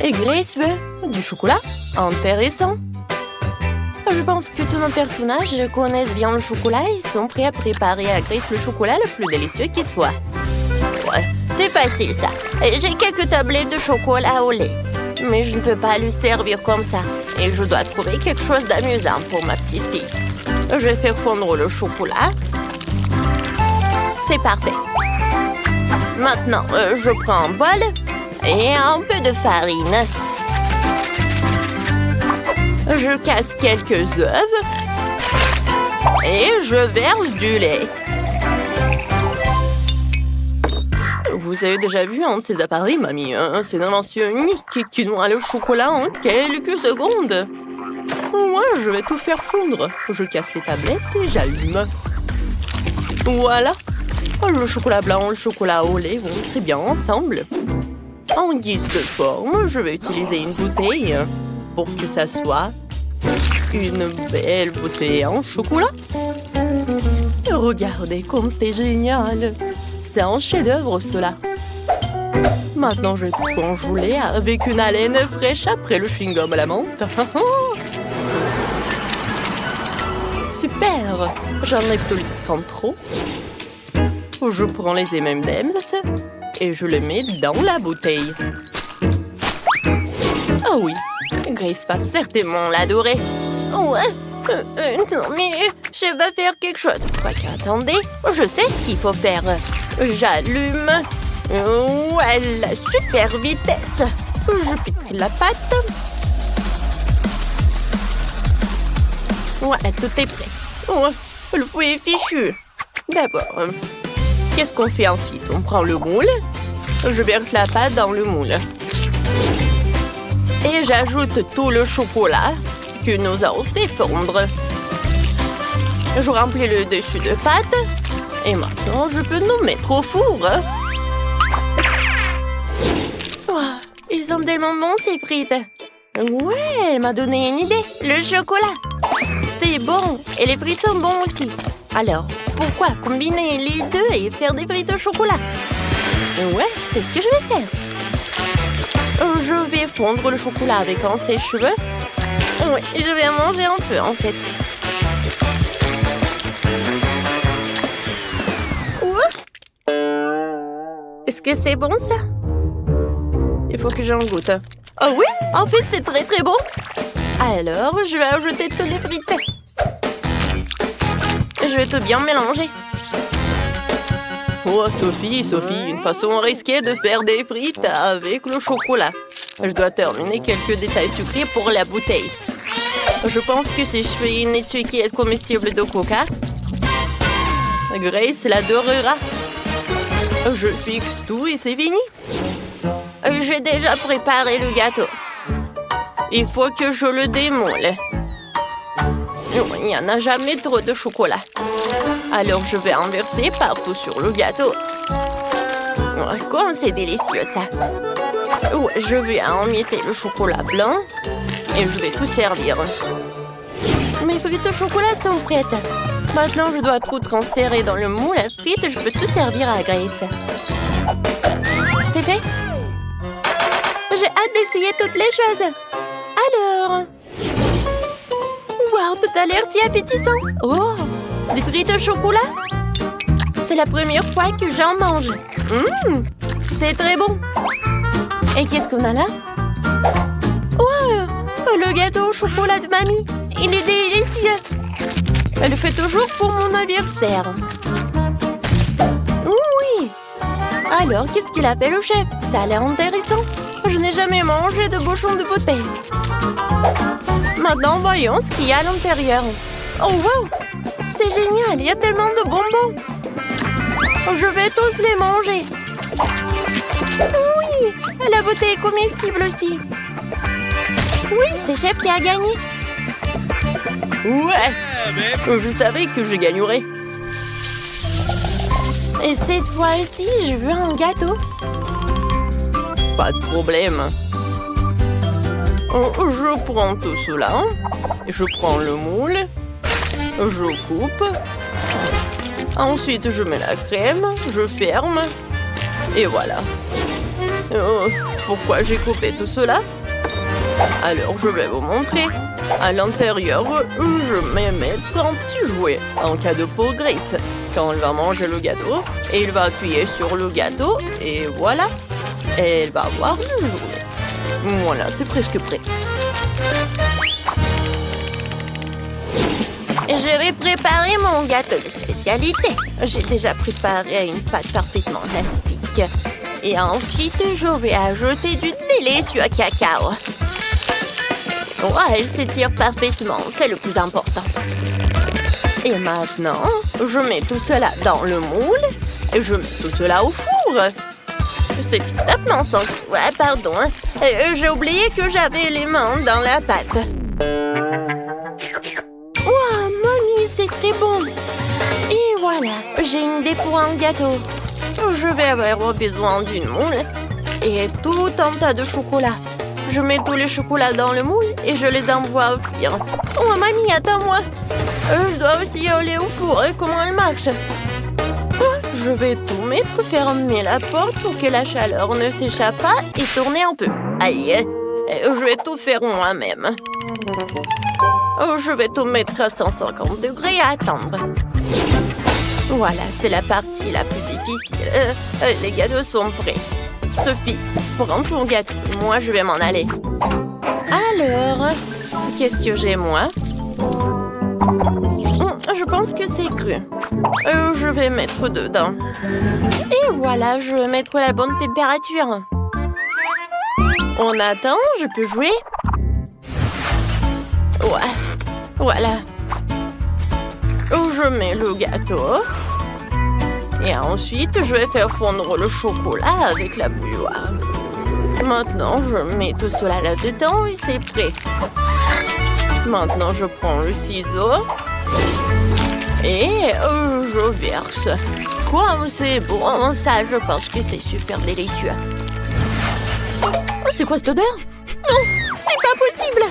Et Grace veut du chocolat? Intéressant. Je pense que tous nos personnages connaissent bien le chocolat et sont prêts à préparer à Grace le chocolat le plus délicieux qui soit. Ouais, c'est facile ça. J'ai quelques tablettes de chocolat au lait. Mais je ne peux pas le servir comme ça. Et je dois trouver quelque chose d'amusant pour ma petite fille. Je vais faire fondre le chocolat. C'est parfait. Maintenant, je prends un bol et un peu de farine. Je casse quelques œufs et je verse du lait. Vous avez déjà vu un de ces appareils, mamie? C'est une invention unique qui noie le chocolat en quelques secondes. Moi, je vais tout faire fondre. Je casse les tablettes et j'allume. Voilà. Le chocolat blanc et le chocolat au lait vont très bien ensemble. En guise de forme, je vais utiliser une bouteille pour que ça soit une belle bouteille en chocolat. Regardez comme c'est génial. C'est un chef-d'œuvre, cela. Maintenant, je vais tout congeler avec une haleine fraîche après le chewing-gum à la menthe. Super! J'enlève tout le contrôle. Je prends les M&M's et je les mets dans la bouteille. Ah oui, Grace va certainement l'adorer. Ouais, non, mais je vais faire quelque chose. Attendez, je sais ce qu'il faut faire. J'allume. Ouais, la super vitesse. Je pique la pâte. Voilà, tout est prêt. Ouais, le fouet est fichu. D'abord, qu'est-ce qu'on fait ensuite? On prend le moule. Je verse la pâte dans le moule. Et j'ajoute tout le chocolat que nous avons fait fondre. Je remplis le dessus de pâte. Et maintenant, je peux nous mettre au four. Oh, ils sont tellement bons, ces frites. Ouais, elle m'a donné une idée. Le chocolat. C'est bon. Et les frites sont bons aussi. Alors, pourquoi combiner les deux et faire des frites au chocolat? Ouais, c'est ce que je vais faire. Je vais fondre le chocolat avec un sèche-cheveux. Oui, je vais en manger un peu, en fait. Est-ce que c'est bon, ça? Il faut que j'en goûte. Oh oui, en fait, c'est très très bon. Alors, je vais ajouter tous les frites. Je vais tout bien mélanger. Oh, Sophie, une façon risquée de faire des frites avec le chocolat. Je dois terminer quelques détails sucrés pour la bouteille. Je pense que si je fais une étiquette comestible de coca, Grace l'adorera. Je fixe tout et c'est fini. J'ai déjà préparé le gâteau. Il faut que je le démoule. Il n'y en a jamais trop de chocolat. Alors je vais en verser partout sur le gâteau. Oh, comme c'est délicieux ça. Ouais, je vais emietter le chocolat blanc et je vais tout servir. Mes frites au chocolat sont prêtes. Maintenant, je dois tout transférer dans le moule à frites. Je peux tout servir à Grace. C'est fait? J'ai hâte d'essayer toutes les choses. Alors... Wow, tout a l'air si appétissant. Oh, des frites au chocolat? C'est la première fois que j'en mange. C'est très bon. Et qu'est-ce qu'on a là? Wow, le gâteau au chocolat de mamie. Il est délicieux. Elle le fait toujours pour mon anniversaire. Oui. Alors, qu'est-ce qu'il a fait le chef? Ça a l'air intéressant. Je n'ai jamais mangé de bouchon de bouteille. Maintenant, voyons ce qu'il y a à l'intérieur. Oh, wow! C'est génial, il y a tellement de bonbons. Je vais tous les manger. Oui, la bouteille est comestible aussi. Oui, c'est chef qui a gagné. Ouais, je savais que je gagnerais. Et cette fois-ci, je veux un gâteau. Pas de problème. Je prends tout cela. Je prends le moule. Je coupe. Ensuite, je mets la crème. Je ferme. Et voilà. pourquoi j'ai coupé tout cela? Alors, je vais vous montrer. À l'intérieur, je vais mettre un petit jouet, un cadeau pour Grace. Quand elle va manger le gâteau, il va appuyer sur le gâteau et voilà. Elle va avoir le jouet. Voilà, c'est presque prêt. Je vais préparer mon gâteau de spécialité. J'ai déjà préparé une pâte parfaitement élastique. Et ensuite, je vais ajouter du délicieux cacao. Ouais, elle s'étire parfaitement, c'est le plus important. Et maintenant, je mets tout cela dans le moule et je mets tout cela au four. C'est complètement sans... Ouais, pardon. J'ai oublié que j'avais les mains dans la pâte. Wow, mamie, c'est très bon. Et voilà, j'ai une idée pour un gâteau. Je vais avoir besoin d'une moule et tout un tas de chocolat. Je mets tous les chocolats dans le moule et je les envoie au cuire. Oh, mamie, attends-moi. Je dois aussi aller au four. Comment elle marche? Je vais tout mettre, fermer la porte pour que la chaleur ne s'échappe pas et tourner un peu. Aïe, je vais tout faire moi-même. Je vais tout mettre à 150 degrés et attendre. Voilà, c'est la partie la plus difficile. Les gâteaux sont prêts. Sophie, prends ton gâteau. Moi, je vais m'en aller. Alors, qu'est-ce que j'ai, moi? Je pense que c'est cru. Je vais mettre dedans. Et voilà, je vais mettre la bonne température. On attend, je peux jouer? Ouais, voilà. Je mets le gâteau. Et ensuite, je vais faire fondre le chocolat avec la bouilloire. Maintenant, je mets tout cela là-dedans et c'est prêt. Maintenant, je prends le ciseau et je verse. Quoi, c'est bon, ça, je pense que c'est super délicieux. Oh, c'est quoi cette odeur? Non, c'est pas possible.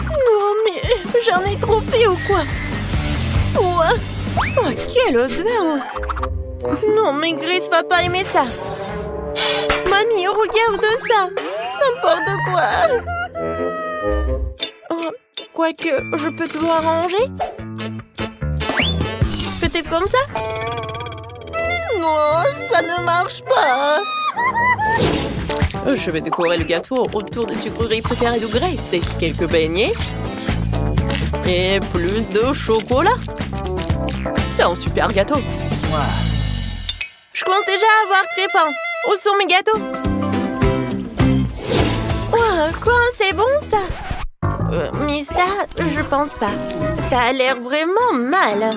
Non, mais j'en ai trop fait ou quoi? Oh, quelle odeur! Non, mais Grace va pas aimer ça. Mamie, regarde ça. N'importe quoi. Oh, quoique, je peux tout arranger. Peut-être comme ça? Non, ça ne marche pas. Je vais décorer le gâteau autour des sucreries préférées de Grace. Et quelques beignets. Et plus de chocolat. C'est un super gâteau. Wow. Je commence déjà à avoir très faim. Où sont mes gâteaux? Oh, quoi, c'est bon ça? Mais ça, je pense pas. Ça a l'air vraiment mal.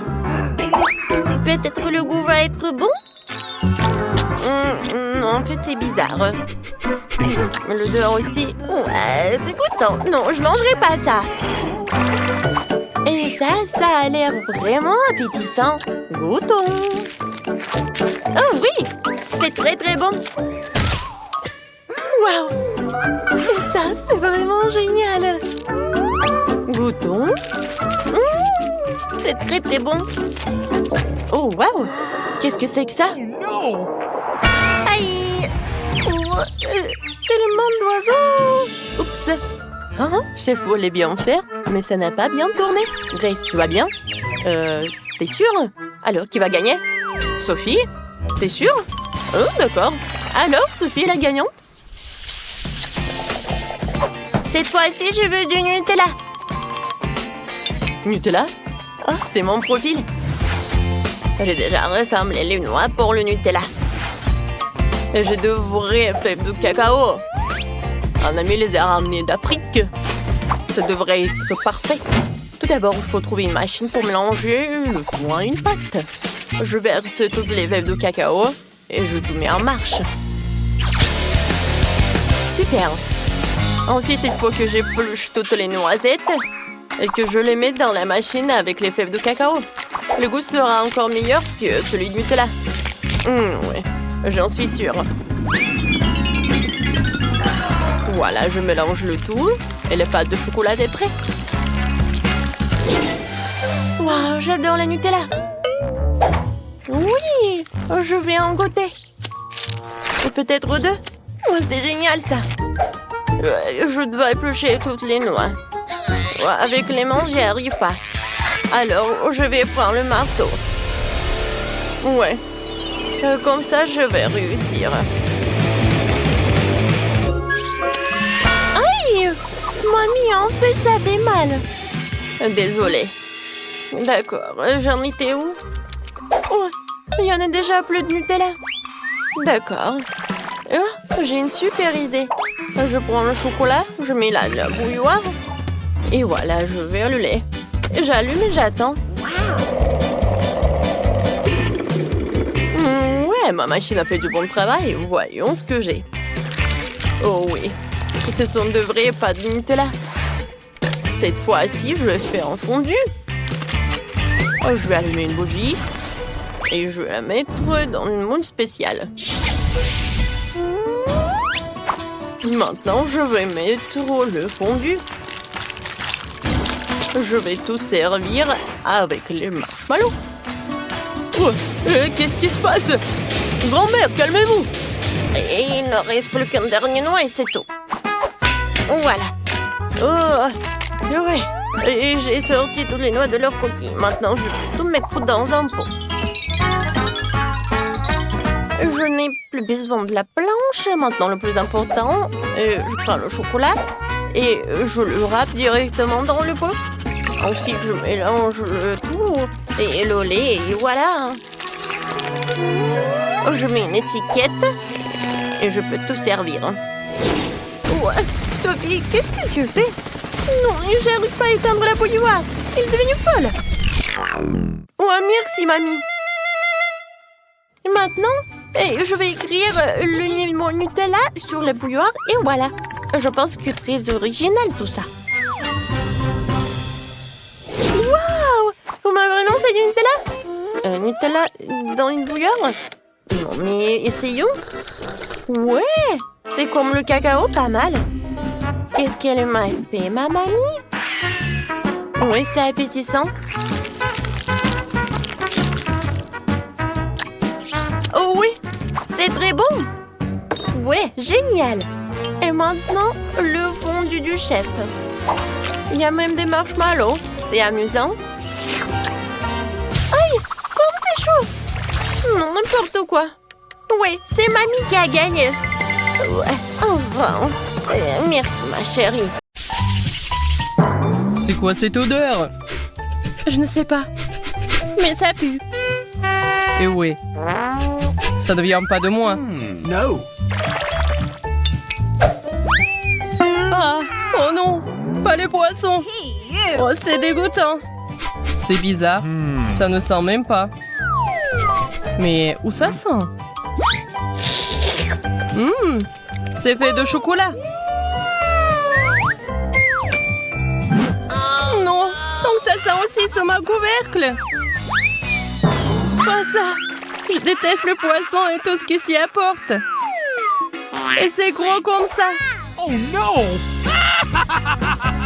Peut-être que le goût va être bon? Non, en fait, c'est bizarre. L'odeur aussi. Ouais, dégoûtant. Non, je mangerai pas ça. Et ça a l'air vraiment appétissant. Goûtons. Oh oui, c'est très très bon. Waouh, ça c'est vraiment génial. Goûtons. C'est très très bon. Oh waouh, qu'est-ce que c'est que ça? Aïe. Tellement d'oiseaux. Oups. Hein? Chef voulait bien faire, mais ça n'a pas bien tourné. Grace, tu vas bien? T'es sûre? Alors, qui va gagner? Sophie? T'es sûre? Oh, d'accord. Alors, Sophie est la gagnante? Cette fois-ci, je veux du Nutella. Nutella? Oh, c'est mon profil. J'ai déjà rassemblé les noix pour le Nutella. Et j'ai de vraies fèves de cacao. Un ami les a ramenées d'Afrique. Ça devrait être parfait. Tout d'abord, il faut trouver une machine pour mélanger le foin à une pâte. Je verse toutes les fèves de cacao et je tout mets en marche. Super. Ensuite, il faut que j'épluche toutes les noisettes et que je les mette dans la machine avec les fèves de cacao. Le goût sera encore meilleur que celui du Nutella. Oui, j'en suis sûre. Voilà, je mélange le tout et la pâte de chocolat est prête. Waouh, j'adore la Nutella. Oui, je vais en goûter. Et peut-être deux. Oh, c'est génial ça. Je dois éplucher toutes les noix. Avec les mains, j'y arrive pas. Alors, je vais prendre le marteau. Ouais. Comme ça, je vais réussir. Aïe! Mamie, en fait, ça fait mal. Désolée. D'accord, j'en étais où? Oh, il y en a déjà plus de Nutella. D'accord. Oh, j'ai une super idée. Je prends le chocolat, je mets là la bouilloire. Et voilà, je verse le lait. J'allume et j'attends. Ouais, ma machine a fait du bon travail. Voyons ce que j'ai. Oh oui, ce sont de vrais pâtes de Nutella. Cette fois-ci, je le fais en fondu. Je vais allumer une bougie. Et je vais la mettre dans une moule spéciale. Maintenant, je vais mettre le fondu. Je vais tout servir avec les marshmallows. Qu'est-ce qui se passe? Grand-mère, calmez-vous. Et il ne reste plus qu'un dernier noix et c'est tout. Voilà. Oh, ouais. Et j'ai sorti toutes les noix de leur coquille. Maintenant, je vais tout mettre dans un pot. Je n'ai plus besoin de la planche. Maintenant, le plus important, je prends le chocolat et je le râpe directement dans le pot. Ensuite, je mélange le tout et le lait et voilà. Je mets une étiquette et je peux tout servir. Ouais, Sophie, qu'est-ce que tu fais? Non, j'arrive pas à éteindre la bouilloire. Elle est devenue folle. Ouais, merci, mamie. Maintenant, je vais écrire le mot Nutella sur la bouilloire et voilà. Je pense que c'est très original tout ça. Waouh! Vous m'avez vraiment fait du Nutella? Nutella dans une bouilloire? Non, mais essayons. Ouais, c'est comme le cacao, pas mal. Qu'est-ce qu'elle m'a fait, ma mamie? Oui, c'est appétissant. Oh oui, c'est très bon. Ouais, génial. Et maintenant, le fondu du chef. Il y a même des marshmallows. C'est amusant. Aïe, comme c'est chaud. Non, n'importe quoi. Ouais, c'est mamie qui a gagné. Ouais, enfin. Merci, ma chérie. C'est quoi cette odeur? Je ne sais pas. Mais ça pue. Eh ouais. Ça ne vient pas de moi. No. Ah, oh non, pas les poissons. Oh, c'est dégoûtant. C'est bizarre, ça ne sent même pas. Mais où ça sent? C'est fait de chocolat. Non, donc ça sent aussi sur ma couvercle. Quoi ça? Je déteste le poisson et tout ce qui s'y apporte. Et c'est gros comme ça. Oh no!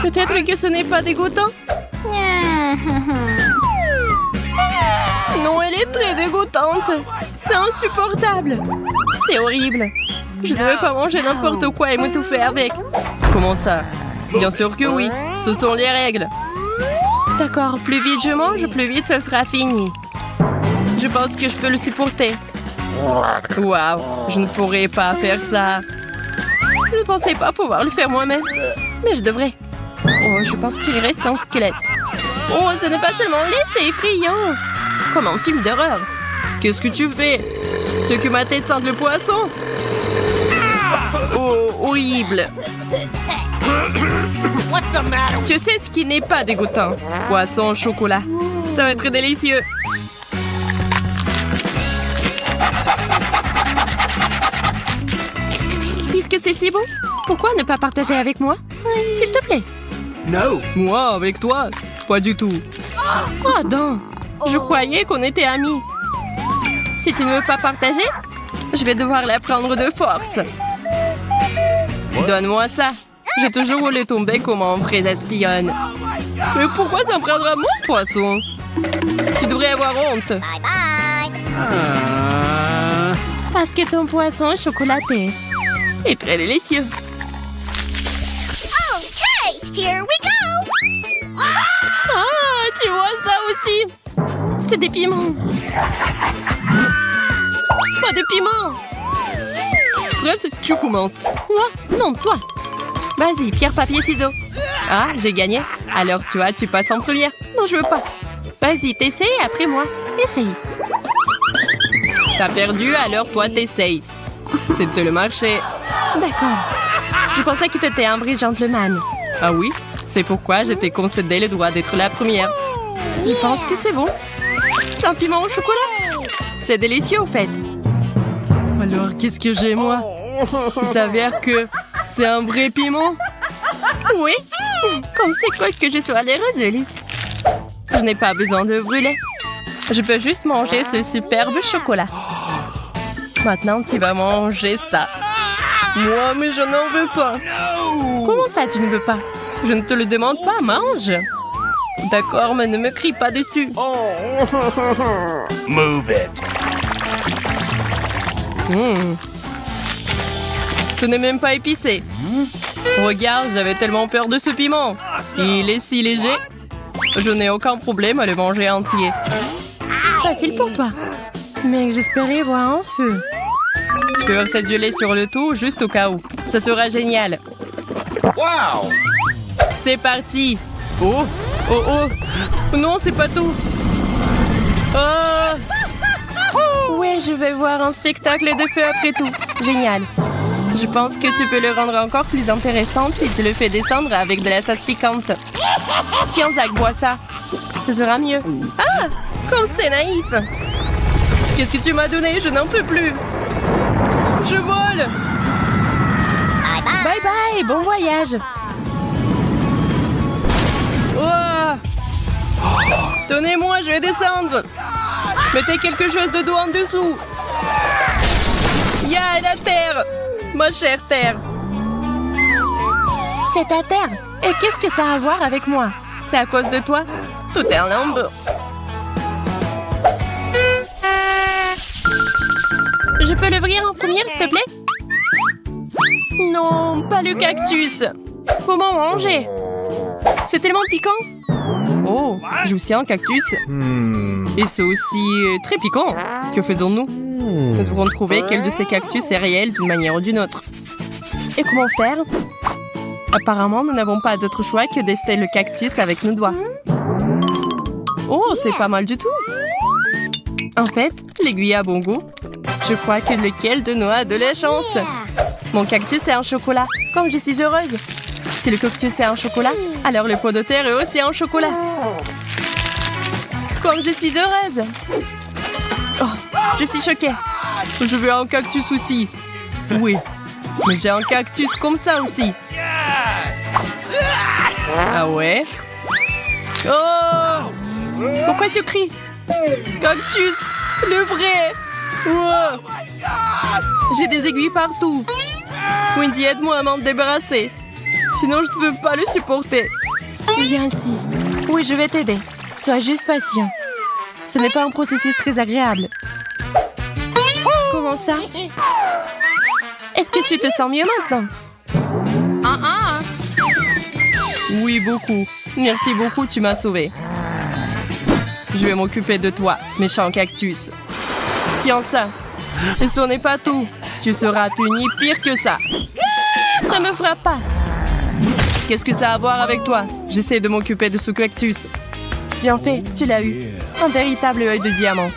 Peut-être que ce n'est pas dégoûtant. Non, elle est très dégoûtante. C'est insupportable. C'est horrible. Je ne veux pas manger n'importe quoi et m'étouffer avec. Comment ça? Bien sûr que oui. Ce sont les règles. D'accord, plus vite je mange, plus vite ce sera fini. Je pense que je peux le supporter. Waouh, je ne pourrais pas faire ça. Je ne pensais pas pouvoir le faire moi-même. Mais je devrais. Oh, je pense qu'il reste un squelette. Oh, ce n'est pas seulement laid, c'est effrayant. Comme un film d'horreur. Qu'est-ce que tu fais? Tu veux que ma tête sente le poisson? Oh, horrible. Tu sais ce qui n'est pas dégoûtant? Poisson au chocolat. Ça va être délicieux. Puisque c'est si bon, pourquoi ne pas partager avec moi? S'il te plaît. No. Moi, avec toi? Pas du tout. Oh non, je croyais qu'on était amis. Si tu ne veux pas partager, je vais devoir la prendre de force. Donne-moi ça. J'ai toujours roulé ton bec comme un vrai espionne. Mais pourquoi ça me prendra mon poisson? Tu devrais avoir honte. Ah. Parce que ton poisson est chocolaté. et très délicieux. Okay, here we go. Ah, tu vois ça aussi? C'est des piments. Pas de piment. Bref, tu commences. Moi? Non, toi. Vas-y, pierre, papier, ciseaux. Ah, j'ai gagné. Alors toi, tu passes en première. Non, je veux pas. Vas-y, t'essayes après moi. Essaye. T'as perdu, alors toi, t'essayes. C'était le marché. D'accord. Je pensais que t'étais un vrai gentleman. Ah oui? C'est pourquoi je t'ai concédé le droit d'être la première. Je pense que c'est bon. C'est un piment au chocolat. C'est délicieux, au fait. Alors, qu'est-ce que j'ai, moi? Il s'avère que c'est un vrai piment. Oui. Comme c'est cool que je sois les résolue. Je n'ai pas besoin de brûler. Je peux juste manger ce superbe chocolat. Maintenant, tu vas manger ça. Moi, mais je n'en veux pas. Comment ça, tu ne veux pas? Je ne te le demande pas, mange. D'accord, mais ne me crie pas dessus. Move it. Ce n'est même pas épicé. Regarde, j'avais tellement peur de ce piment. Il est si léger. Je n'ai aucun problème à le manger entier. Facile pour toi. Mais j'espérais voir un feu. Je peux verser du lait sur le tout, juste au cas où. Ça sera génial. Wow. C'est parti. Oh, oh, oh. Non, c'est pas tout. Oh. Ouais, je vais voir un spectacle de feu après tout. Génial. Je pense que tu peux le rendre encore plus intéressant si tu le fais descendre avec de la sauce piquante. Tiens, Zach, bois ça. Ce sera mieux. Ah, comme c'est naïf. Qu'est-ce que tu m'as donné? Je n'en peux plus. Je vole. Bye bye, bon voyage. Oh. Donnez-moi, je vais descendre. Mettez quelque chose de doux en dessous. Ya, la terre. Ma chère terre. C'est ta terre. Et qu'est-ce que ça a à voir avec moi? C'est à cause de toi? Tout est en lambeaux. Je peux l'ouvrir en première, s'il te plaît? Non, pas le cactus. Comment manger? C'est tellement piquant. Oh, j'ai aussi un cactus. Et c'est aussi très piquant. Que faisons-nous? Nous devrons trouver quel de ces cactus est réel d'une manière ou d'une autre. Et comment faire? Apparemment, nous n'avons pas d'autre choix que d'ester le cactus avec nos doigts. Oh, c'est pas mal du tout. En fait, l'aiguille a bon goût. Je crois que lequel de nous a de la chance. Mon cactus est en chocolat, comme je suis heureuse. Si le cactus est en chocolat, alors le pot de terre est aussi en chocolat. Comme je suis heureuse. Oh, je suis choquée. Je veux un cactus aussi. Oui, mais j'ai un cactus comme ça aussi. Ah ouais? Oh! Pourquoi tu cries? Cactus! Le vrai! Wow. J'ai des aiguilles partout. Wendy, aide-moi à m'en débarrasser. Sinon, je ne peux pas le supporter. Viens ici. Oui, je vais t'aider. Sois juste patient. Ce n'est pas un processus très agréable. Comment ça? Est-ce que tu te sens mieux maintenant? Oui, beaucoup. Merci beaucoup, tu m'as sauvée. Je vais m'occuper de toi, méchant cactus. Tiens ça. Et ce n'est pas tout. Tu seras puni pire que ça. Ne me frappe pas. Qu'est-ce que ça a à voir avec toi? J'essaie de m'occuper de ce cactus. Bien fait, tu l'as eu. Un véritable œil de diamant.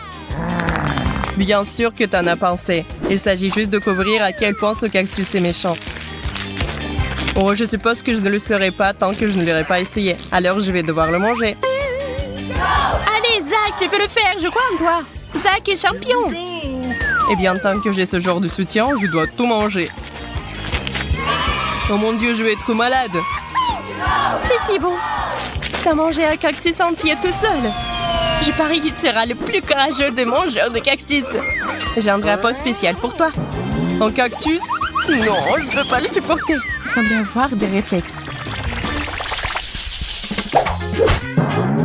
Bien sûr que t'en as pensé. Il s'agit juste de couvrir à quel point ce cactus est méchant. Oh, je suppose que je ne le serai pas tant que je ne l'aurai pas essayé. Alors je vais devoir le manger. Allez, Zach, tu peux le faire, je crois en toi. Zach est champion. Eh bien, tant que j'ai ce genre de soutien, je dois tout manger. Oh mon Dieu, je vais être malade. T'es si bon. T'as mangé un cactus entier tout seul. Je parie que tu seras le plus courageux des mangeurs de cactus. J'ai un drapeau spécial pour toi. Un cactus? Non, je ne peux pas le supporter. Il semble avoir des réflexes.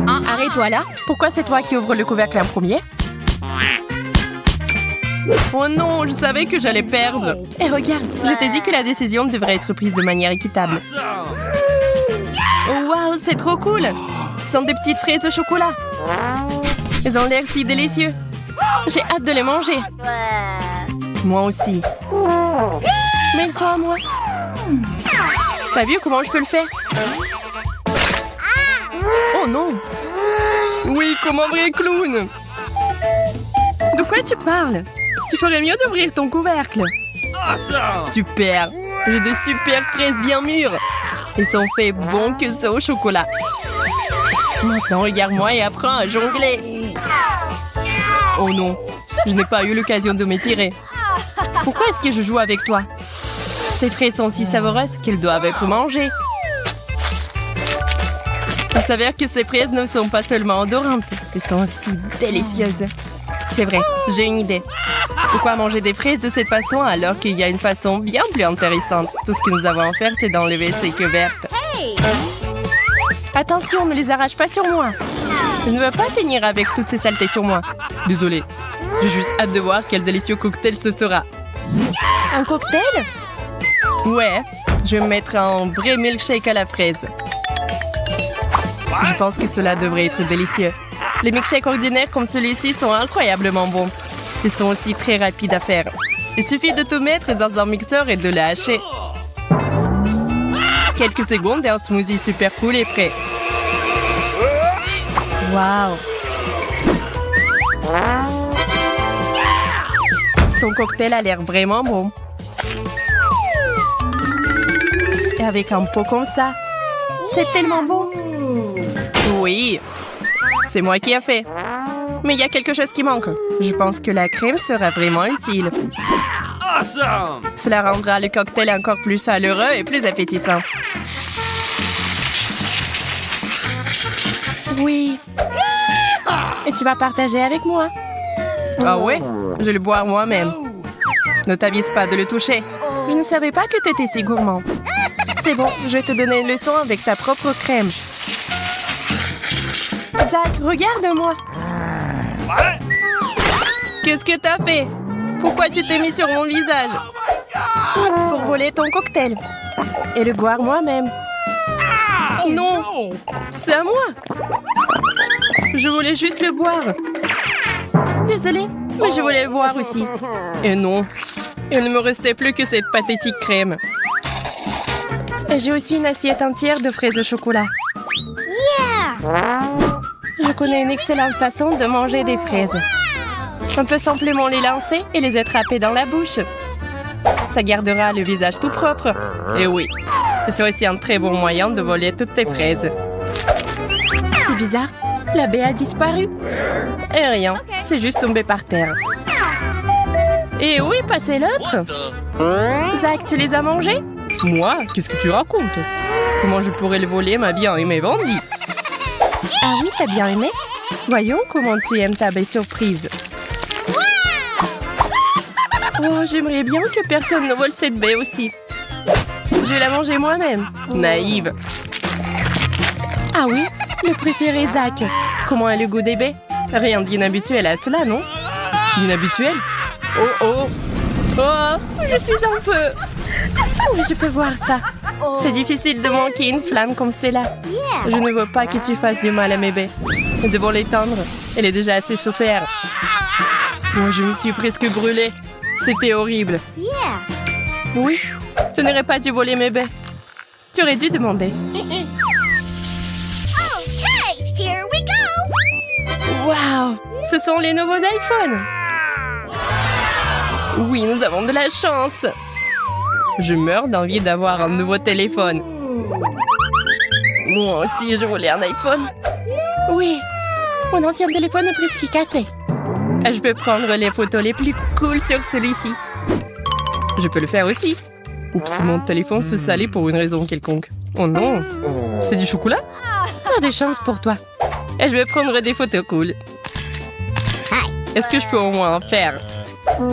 Arrête-toi là. Pourquoi c'est toi qui ouvre le couvercle en premier? Oh non, je savais que j'allais perdre. Et regarde, je t'ai dit que la décision devrait être prise de manière équitable. Oh, waouh, c'est trop cool. Ce sont des petites fraises au chocolat. Elles ont l'air si délicieux. J'ai hâte de les manger. Moi aussi. Mais elles sont à moi. T'as vu comment je peux le faire? Oh non! Oui, comme un vrai clown! De quoi tu parles? Tu ferais mieux d'ouvrir ton couvercle. Super! J'ai de super fraises bien mûres. Ils sont faits bons que ça au chocolat. Maintenant, regarde-moi et apprends à jongler. Oh non! Je n'ai pas eu l'occasion de m'étirer. Pourquoi est-ce que je joue avec toi? Ces fraises sont si savoureuses qu'elles doivent être mangées. Il s'avère que ces fraises ne sont pas seulement odorantes, elles sont aussi délicieuses. C'est vrai, j'ai une idée. Pourquoi manger des fraises de cette façon alors qu'il y a une façon bien plus intéressante? Tout ce que nous avons à faire, c'est d'enlever ces queues vertes. Attention, ne les arrache pas sur moi. Je ne veux pas finir avec toutes ces saletés sur moi. Désolée, j'ai juste hâte de voir quel délicieux cocktail ce sera. Un cocktail? Ouais, je vais me mettre un vrai milkshake à la fraise. Je pense que cela devrait être délicieux. Les milkshakes ordinaires comme celui-ci sont incroyablement bons. Ils sont aussi très rapides à faire. Il suffit de tout mettre dans un mixeur et de le hacher. Quelques secondes et un smoothie super cool est prêt. Waouh! Ton cocktail a l'air vraiment bon. Et avec un pot comme ça, c'est tellement bon. Oui, c'est moi qui ai fait. Mais il y a quelque chose qui manque. Je pense que la crème sera vraiment utile. Awesome! Cela rendra le cocktail encore plus chaleureux et plus appétissant. Oui. Et tu vas partager avec moi. Ah ouais? Je vais le boire moi-même. Ne t'avise pas de le toucher. Je ne savais pas que tu étais si gourmand. C'est bon, je vais te donner une leçon avec ta propre crème. Zach, regarde-moi. Qu'est-ce que t'as fait? Pourquoi tu t'es mis sur mon visage? Pour voler ton cocktail. Et le boire moi-même. Non, c'est à moi. Je voulais juste le boire. Désolée, mais je voulais le boire aussi. Et non, il ne me restait plus que cette pathétique crème. Et j'ai aussi une assiette entière de fraises au chocolat. Je connais une excellente façon de manger des fraises. On peut simplement les lancer et les attraper dans la bouche. Ça gardera le visage tout propre. Et oui, c'est aussi un très bon moyen de voler toutes tes fraises. C'est bizarre, la baie a disparu. Et rien, c'est juste tombé par terre. Et où est passé l'autre? Zach, tu les as mangés? Moi? Qu'est-ce que tu racontes? Comment je pourrais le voler, ma bien-aimée Bandit? Ah oui, t'as bien aimé? Voyons comment tu aimes ta baie surprise. Oh, j'aimerais bien que personne ne vole cette baie aussi. Je vais la manger moi-même. Naïve. Ah oui, le préféré Zach. Comment est le goût des baies? Rien d'inhabituel à cela, non? D'inhabituel? Oh oh! Oh, je suis en feu! Oui, je peux voir ça. C'est difficile de manquer une flamme comme celle-là. Je ne veux pas que tu fasses du mal à mes baies. Nous devons l'éteindre. Elle est déjà assez soufferte. Moi, je me suis presque brûlée. C'était horrible. Oui, je n'aurais pas dû voler mes baies. Tu aurais dû demander. Okay, here we go. Waouh! Ce sont les nouveaux iPhones! Oui, nous avons de la chance! Je meurs d'envie d'avoir un nouveau téléphone. Moi aussi, je voulais un iPhone. Oui, mon ancien téléphone est presque cassé. Je peux prendre les photos les plus cool sur celui-ci. Je peux le faire aussi. Oups, mon téléphone se salait pour une raison quelconque. Oh non! C'est du chocolat? Pas de chance pour toi. Et je vais prendre des photos cool. Est-ce que je peux au moins en faire? Oh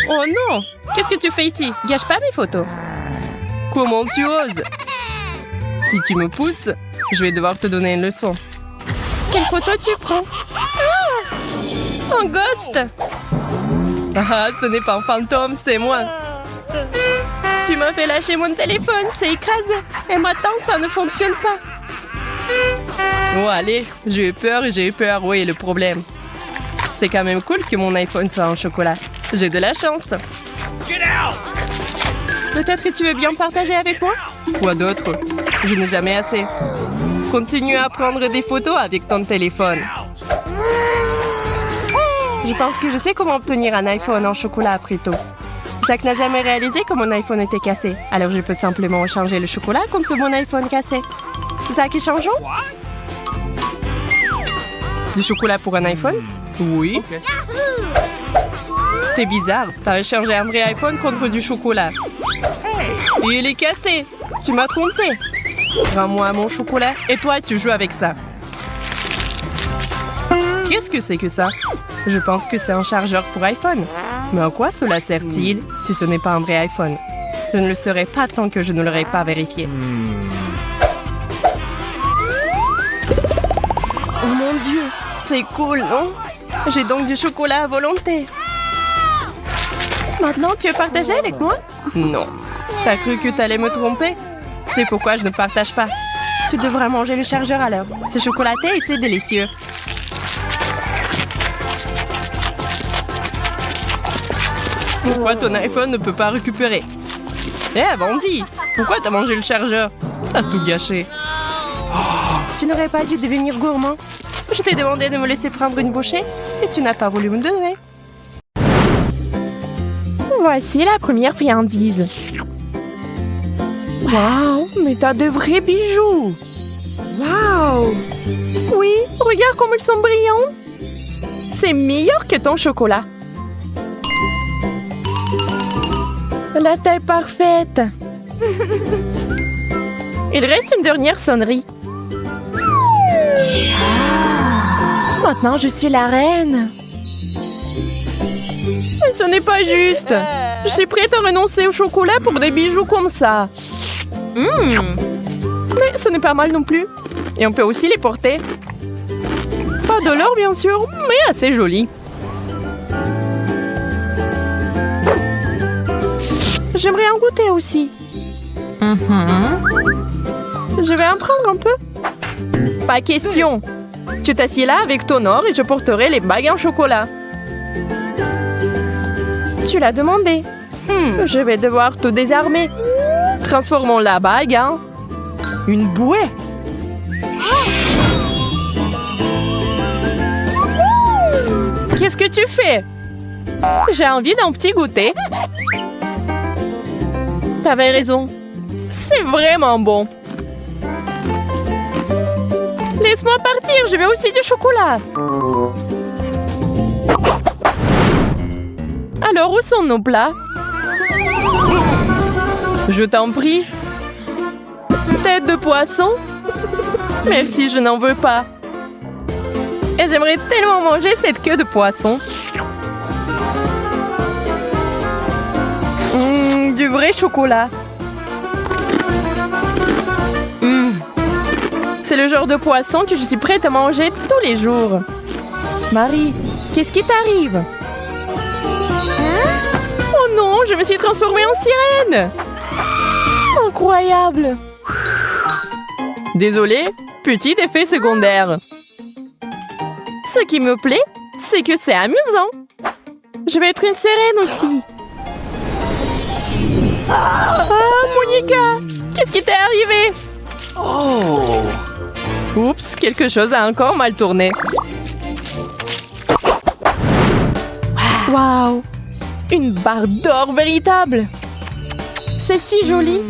non! Qu'est-ce que tu fais ici? Gâche pas mes photos. Comment tu oses? Si tu me pousses, je vais devoir te donner une leçon. Quelle photo tu prends? Ah! Un ghost! Ah, ce n'est pas un fantôme, c'est moi. Tu m'as fait lâcher mon téléphone, c'est écrasé. Et maintenant, ça ne fonctionne pas. Oh, allez, j'ai eu peur, oui, le problème. C'est quand même cool que mon iPhone soit en chocolat. J'ai de la chance. Peut-être que tu veux bien partager avec moi? Quoi d'autre? Je n'ai jamais assez. Continue à prendre des photos avec ton téléphone. Je pense que je sais comment obtenir un iPhone en chocolat après tout. Zach n'a jamais réalisé que mon iPhone était cassé. Alors je peux simplement échanger le chocolat contre mon iPhone cassé. Zach, échangeons? Du chocolat pour un iPhone? Oui. C'est bizarre. T'as échangé un vrai iPhone contre du chocolat. Et il est cassé. Tu m'as trompé. Rends-moi mon chocolat et toi, tu joues avec ça. Qu'est-ce que c'est que ça? Je pense que c'est un chargeur pour iPhone. Mais à quoi cela sert-il si ce n'est pas un vrai iPhone? Je ne le saurais pas tant que je ne l'aurais pas vérifié. Oh mon Dieu, c'est cool, non? J'ai donc du chocolat à volonté. Maintenant, tu veux partager avec moi? Non. T'as cru que t'allais me tromper? C'est pourquoi je ne partage pas. Tu devrais manger le chargeur alors. C'est chocolaté et c'est délicieux. Pourquoi ton iPhone ne peut pas récupérer? Eh, bandit! Pourquoi t'as mangé le chargeur? T'as tout gâché. Tu n'aurais pas dû devenir gourmand. Je t'ai demandé de me laisser prendre une bouchée et tu n'as pas voulu me donner. Voici la première friandise. Waouh, mais t'as de vrais bijoux. Waouh! Oui, regarde comme ils sont brillants. C'est meilleur que ton chocolat. La taille parfaite. Il reste une dernière sonnerie. Maintenant, je suis la reine. Mais ce n'est pas juste. Je suis prête à renoncer au chocolat pour des bijoux comme ça. Mais ce n'est pas mal non plus. Et on peut aussi les porter. Pas de l'or, bien sûr, mais assez joli. J'aimerais en goûter aussi. Je vais en prendre un peu. Pas question. Tu t'assieds là avec ton or et je porterai les bagues en chocolat. Tu l'as demandé. Je vais devoir te désarmer. Transformons la bague en une bouée. Qu'est-ce que tu fais? J'ai envie d'un petit goûter. T'avais raison. C'est vraiment bon. Laisse-moi partir, je veux aussi du chocolat. Alors, où sont nos plats? Je t'en prie. Tête de poisson? Merci, je n'en veux pas. Et j'aimerais tellement manger cette queue de poisson. Du vrai chocolat. C'est le genre de poisson que je suis prête à manger tous les jours. Marie, qu'est-ce qui t'arrive? Oh non, je me suis transformée en sirène. Incroyable. Désolée, petit effet secondaire. Ce qui me plaît, c'est que c'est amusant. Je vais être une sirène aussi. Ah, Monica, qu'est-ce qui t'est arrivé? Oh! Oups, quelque chose a encore mal tourné. Waouh! Une barre d'or véritable! C'est si joli!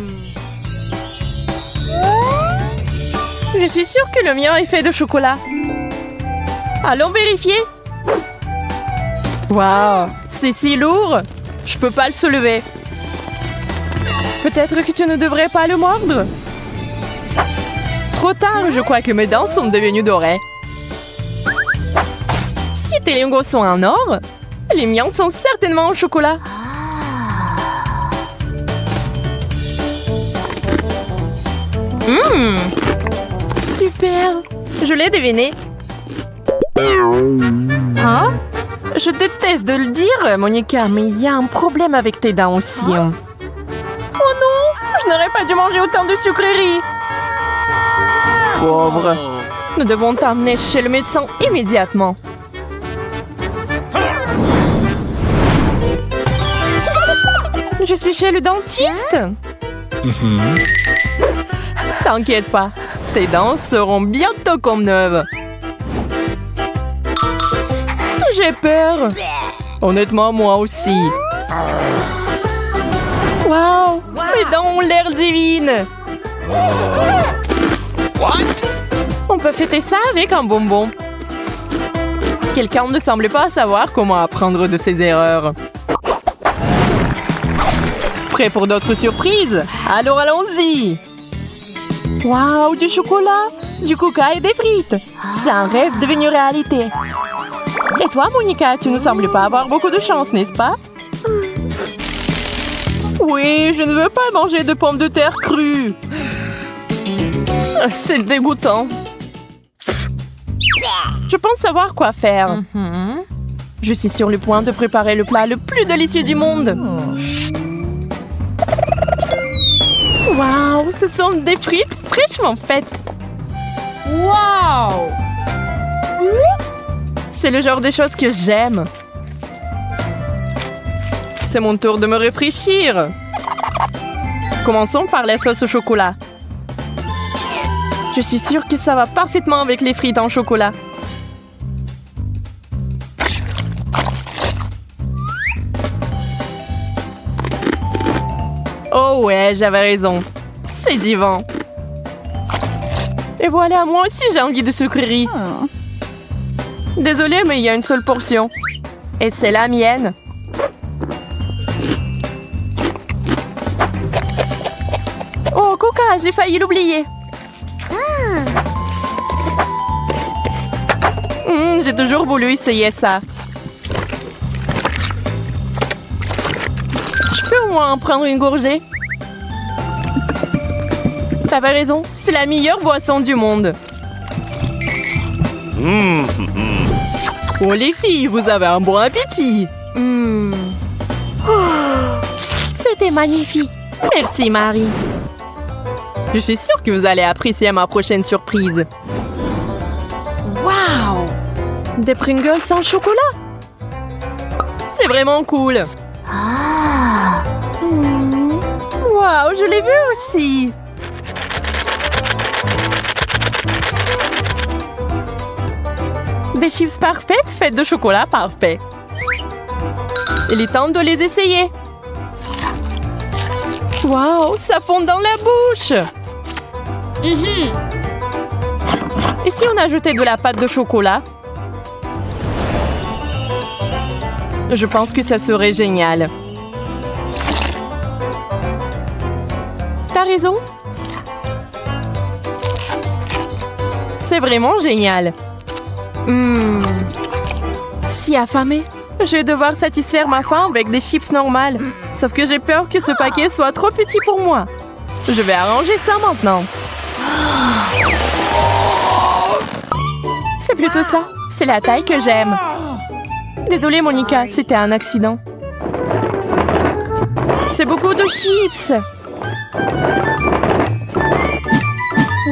Je suis sûre que le mien est fait de chocolat. Allons vérifier! Waouh! C'est si lourd! Je peux pas le soulever. Peut-être que tu ne devrais pas le mordre? Trop tard, je crois que mes dents sont devenues dorées. Si tes lingots sont en or, les miens sont certainement en chocolat. Super! Je l'ai deviné. Hein? Je déteste de le dire, Monica, mais il y a un problème avec tes dents aussi. Hein. Oh non, je n'aurais pas dû manger autant de sucreries. Pauvre. Nous devons t'emmener chez le médecin immédiatement. Je suis chez le dentiste. T'inquiète pas, tes dents seront bientôt comme neuves. J'ai peur. Honnêtement, moi aussi. Waouh, mes dents ont l'air divines. On peut fêter ça avec un bonbon. Quelqu'un ne semble pas savoir comment apprendre de ses erreurs. Prêt pour d'autres surprises? Alors allons-y! Waouh, du chocolat, du coca et des frites! C'est un rêve devenu réalité. Et toi, Monica, tu ne sembles pas avoir beaucoup de chance, n'est-ce pas? Oui, je ne veux pas manger de pommes de terre crues. C'est dégoûtant. Je pense savoir quoi faire. Je suis sur le point de préparer le plat le plus délicieux du monde. Waouh, ce sont des frites fraîchement faites. Waouh! C'est le genre de choses que j'aime. C'est mon tour de me réfléchir. Commençons par la sauce au chocolat. Je suis sûre que ça va parfaitement avec les frites en chocolat. Oh ouais, j'avais raison. C'est divin. Et voilà, moi aussi j'ai envie de sucreries. Désolée, mais il y a une seule portion. Et c'est la mienne. Oh, Coca, j'ai failli l'oublier. J'ai toujours voulu essayer ça. Je peux au moins en prendre une gorgée? T'avais raison, c'est la meilleure boisson du monde. Oh les filles, vous avez un bon appétit. C'était magnifique. Merci Marie. Je suis sûre que vous allez apprécier ma prochaine surprise. Waouh! Des Pringles sans chocolat? C'est vraiment cool. Waouh, je l'ai vu aussi. Des chips parfaites faites de chocolat parfait. Il est temps de les essayer. Waouh, ça fond dans la bouche. Et si on ajoutait de la pâte de chocolat? Je pense que ça serait génial. T'as raison. C'est vraiment génial. Si affamée, je vais devoir satisfaire ma faim avec des chips normales. Sauf que j'ai peur que ce paquet soit trop petit pour moi. Je vais arranger ça maintenant. C'est plutôt ça. C'est la taille que j'aime. Désolée, Monica, c'était un accident. C'est beaucoup de chips.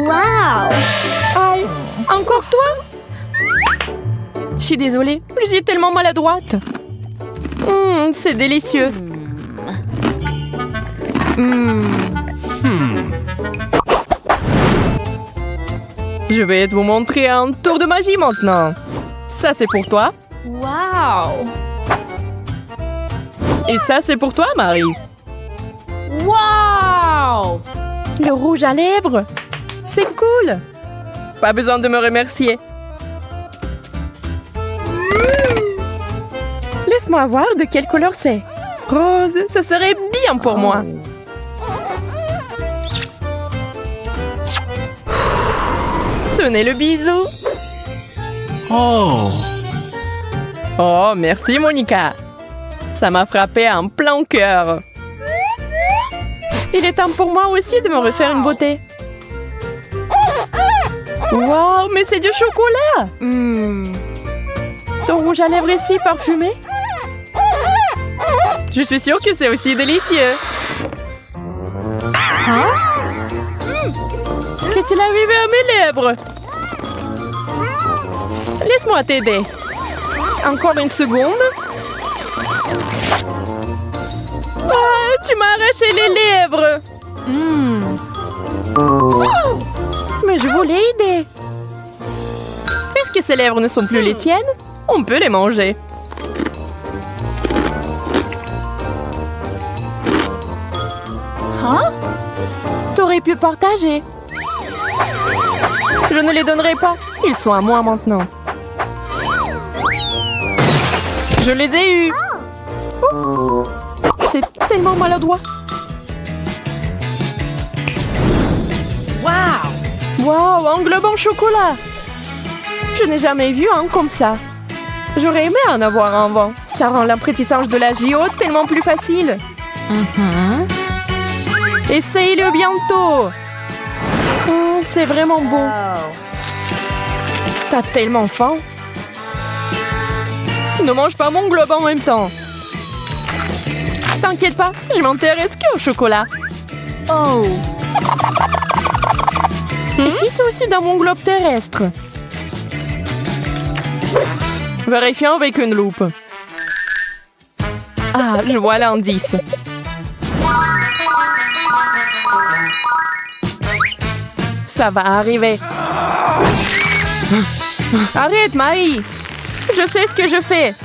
Wow! Aïe, encore toi? Je suis désolée, je suis tellement maladroite. C'est délicieux. Je vais vous montrer un tour de magie maintenant. Ça, c'est pour toi. Wow! Et ça, c'est pour toi, Marie. Wow! Le rouge à lèvres. C'est cool. Pas besoin de me remercier. Laisse-moi voir de quelle couleur c'est. Rose, ce serait bien pour moi. Tenez le bisou. Oh, merci Monica. Ça m'a frappé en plein cœur. Il est temps pour moi aussi de me refaire une beauté. Wow, mais c'est du chocolat. Ton rouge à lèvres est si parfumé. Je suis sûre que c'est aussi délicieux. Qu'est-il arrivé à mes lèvres? Laisse-moi t'aider. Encore une seconde. Ah, tu m'as arraché les lèvres. Mais je voulais aider. Puisque ces lèvres ne sont plus les tiennes, on peut les manger. Hein? T'aurais pu partager. Je ne les donnerai pas. Ils sont à moi maintenant. Je les ai eus. Oh, c'est tellement maladroit. Wow, un globe en chocolat. Je n'ai jamais vu un comme ça. J'aurais aimé en avoir un avant. Ça rend l'apprentissage de la JO tellement plus facile. Essaye-le bientôt. C'est vraiment bon. T'as tellement faim. Ne mange pas mon globe en même temps. T'inquiète pas, je m'intéresse qu'au chocolat. Oh. Et si c'est aussi dans mon globe terrestre? Vérifions avec une loupe. Ah, je vois l'indice. Ça va arriver. Arrête, Marie. Je sais ce que je fais.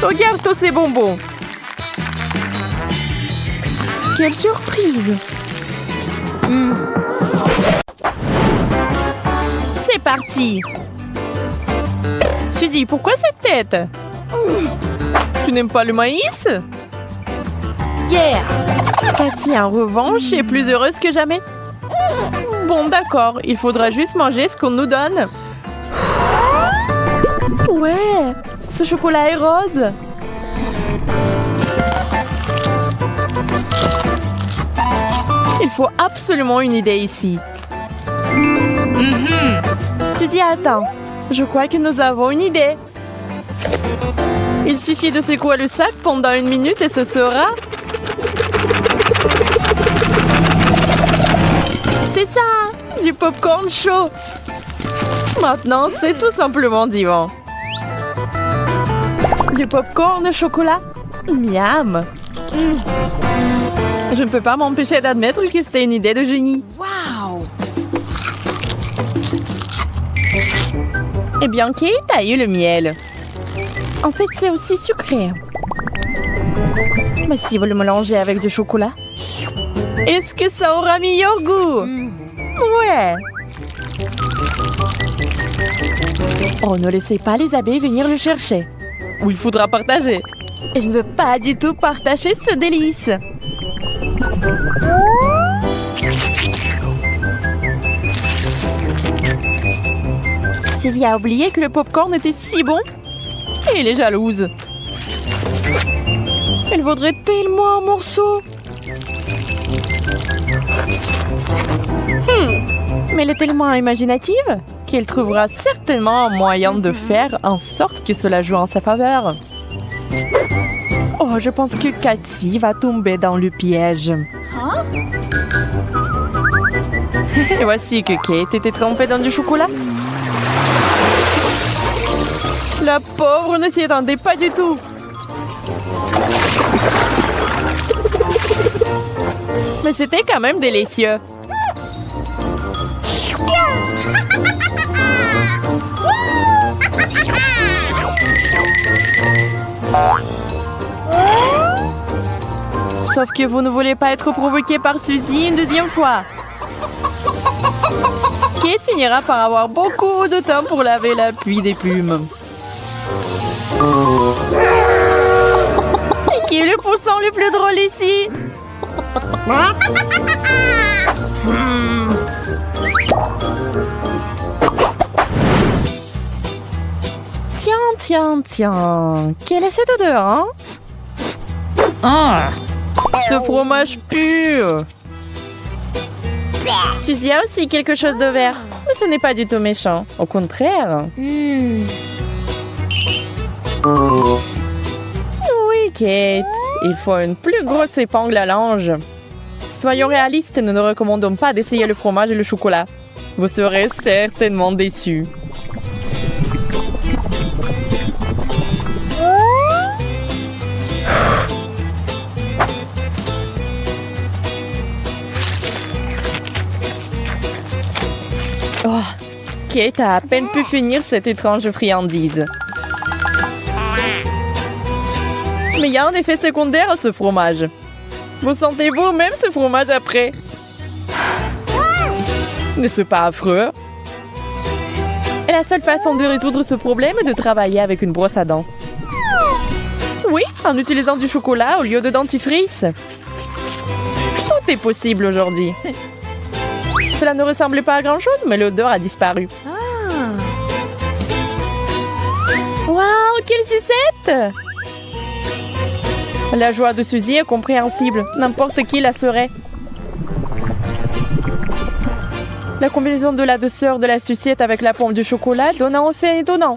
Regarde tous ces bonbons. Quelle surprise. C'est parti. Suzy, pourquoi cette tête? Tu n'aimes pas le maïs? Yeah. Cathy, en revanche, est plus heureuse que jamais. Bon, d'accord. Il faudra juste manger ce qu'on nous donne. Ouais, ce chocolat est rose. Il faut absolument une idée ici. Suzy, attends. Je crois que nous avons une idée. Il suffit de secouer le sac pendant 1 minute et ce sera... C'est ça! Du popcorn chaud! Maintenant, c'est tout simplement divin. Du popcorn au chocolat? Miam! Je ne peux pas m'empêcher d'admettre que c'était une idée de génie. Wow. Eh bien, Kate a eu le miel. En fait, c'est aussi sucré. Mais si vous le mélangez avec du chocolat, est-ce que ça aura meilleur goût? Ouais. Oh, ne laissez pas les abeilles venir le chercher. Ou il faudra partager. Et je ne veux pas du tout partager ce délice. Suzy a oublié que le popcorn était si bon. Et elle est jalouse. Elle voudrait tellement un morceau. Mais elle est tellement imaginative qu'elle trouvera certainement un moyen de faire en sorte que cela joue en sa faveur. Oh, je pense que Cathy va tomber dans le piège. Et voici que Kate était trempée dans du chocolat. La pauvre ne s'y attendait pas du tout. Mais c'était quand même délicieux. Sauf que vous ne voulez pas être provoqué par Suzy une deuxième fois. Kate finira par avoir beaucoup de temps pour laver la pluie des plumes. Et qui est le poussin le plus drôle ici? Tiens. Quelle est cette odeur, hein? Ce fromage pur. Suzy a aussi quelque chose de vert. Mais ce n'est pas du tout méchant. Au contraire. Oui, Kate. Il faut une plus grosse épingle à l'ange. Soyons réalistes, nous ne recommandons pas d'essayer le fromage et le chocolat. Vous serez certainement déçus. Oh, Kate a à peine pu finir cette étrange friandise. Mais il y a un effet secondaire à ce fromage. Vous sentez vous-même ce fromage après? N'est-ce pas affreux? Et la seule façon de résoudre ce problème est de travailler avec une brosse à dents. Oui, en utilisant du chocolat au lieu de dentifrice. Tout est possible aujourd'hui. Cela ne ressemblait pas à grand-chose, mais l'odeur a disparu. Waouh, quelle sucette! La joie de Suzy est compréhensible. N'importe qui la serait. La combinaison de la douceur de la sucette avec la pomme du chocolat donne un effet étonnant.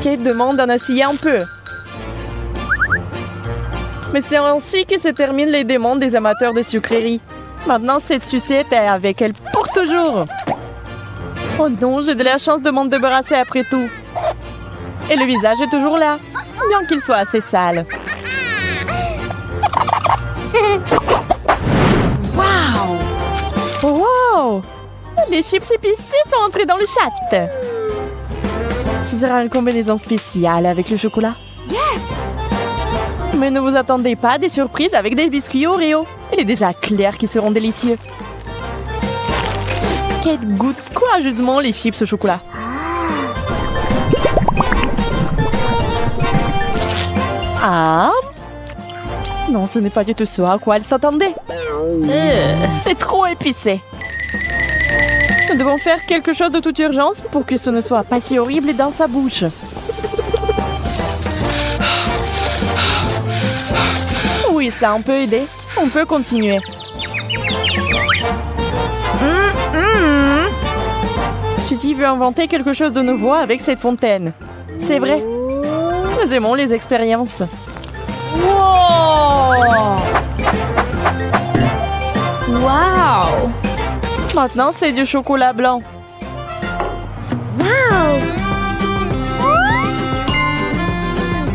Kate demande d'en essayer un peu. Mais c'est ainsi que se terminent les démons des amateurs de sucreries. Maintenant, cette sucette est avec elle pour toujours. Oh non, j'ai de la chance de m'en débarrasser après tout. Et le visage est toujours là, bien qu'il soit assez sale. Wow! Wow! Les chips épicés sont entrés dans le chat. Ce sera une combinaison spéciale avec le chocolat. Yes! Mais ne vous attendez pas à des surprises avec des biscuits Oreo. Il est déjà clair qu'ils seront délicieux. Kate goûte courageusement les chips au chocolat. Ah! Non, ce n'est pas du tout ce à quoi elle s'attendait. C'est trop épicé. Nous devons faire quelque chose de toute urgence pour que ce ne soit pas si horrible dans sa bouche. Oui, ça a un peu aidé. On peut continuer. Suzy veut inventer quelque chose de nouveau avec cette fontaine. C'est vrai. Nous aimons les expériences. Wow! Maintenant, c'est du chocolat blanc.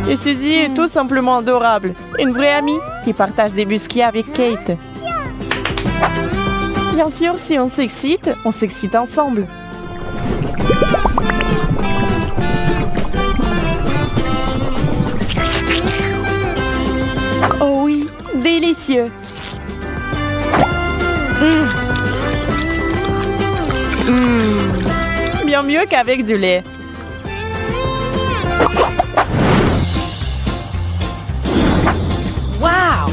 Et Suzy est tout simplement adorable. Une vraie amie qui partage des biscuits avec Kate. Bien sûr, si on s'excite ensemble. Oh oui, délicieux. Bien mieux qu'avec du lait. Wow!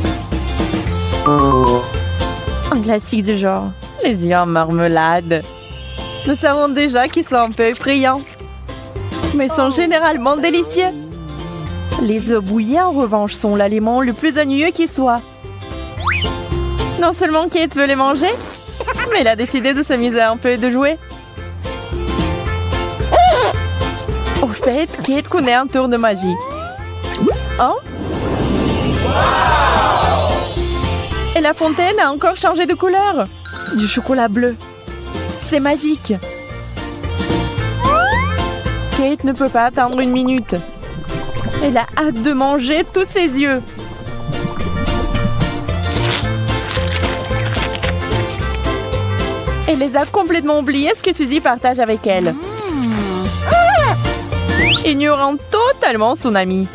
Un classique du genre. Les yeux en marmelade. Nous savons déjà qu'ils sont un peu effrayants. Mais sont généralement délicieux. Les œufs bouillis, en revanche, sont l'aliment le plus ennuyeux qui soit. Non seulement Kate veut les manger, mais elle a décidé de s'amuser un peu et de jouer. Au fait, Kate connaît un tour de magie. Oh? Et la fontaine a encore changé de couleur. Du chocolat bleu. C'est magique. Kate ne peut pas attendre une minute. Elle a hâte de manger tous ses yeux. Elle les a complètement oubliés ce que Suzy partage avec elle. Ignorant totalement son amie.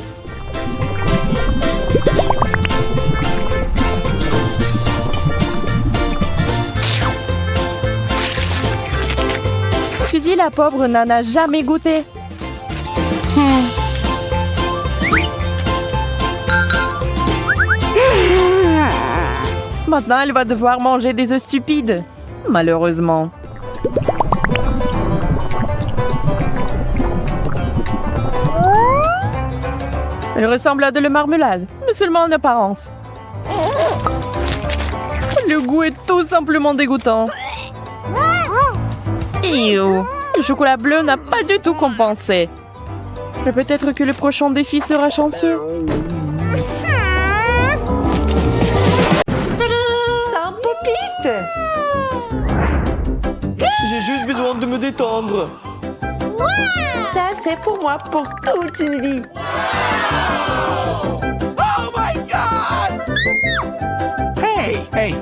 Suzy, la pauvre, n'en a jamais goûté. Maintenant, elle va devoir manger des œufs stupides. Malheureusement. Elle ressemble à de la marmelade, mais seulement en apparence. Le goût est tout simplement dégoûtant. Ew, Le chocolat bleu n'a pas du tout compensé. Mais peut-être que le prochain défi sera chanceux. C'est un pop-it. J'ai juste besoin de me détendre. Ça, c'est pour moi pour toute une vie. Hey!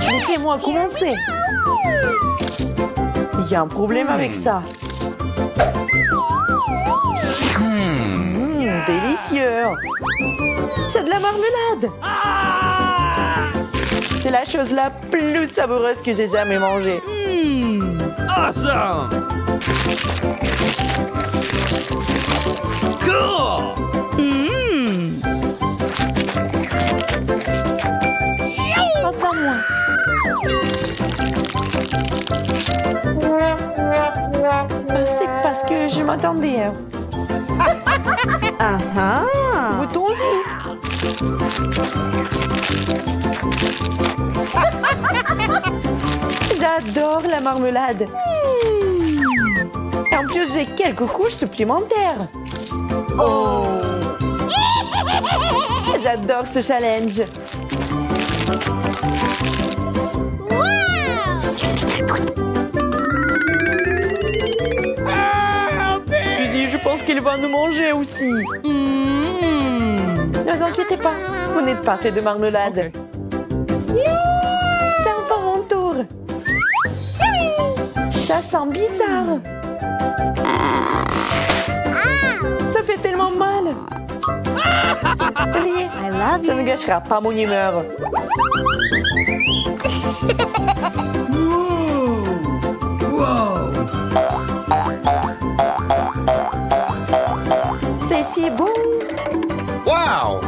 Laissez-moi commencer. Il y a un problème avec ça. Délicieux. C'est de la marmelade. C'est la chose la plus savoureuse que j'ai jamais mangée. Awesome! Cool! Maintenant moi. C'est parce que je m'attendais. Goûtons-y. J'adore la marmelade. Et en plus, j'ai quelques couches supplémentaires. Oh! J'adore ce challenge. Je pense qu'il va nous manger aussi. Ne vous inquiétez pas, vous n'êtes pas fait de marmelade. C'est enfin mon tour. Ça sent bizarre. Ça fait tellement mal. Oubliez, ça ne gâchera pas mon humeur. C'est si bon. Wow!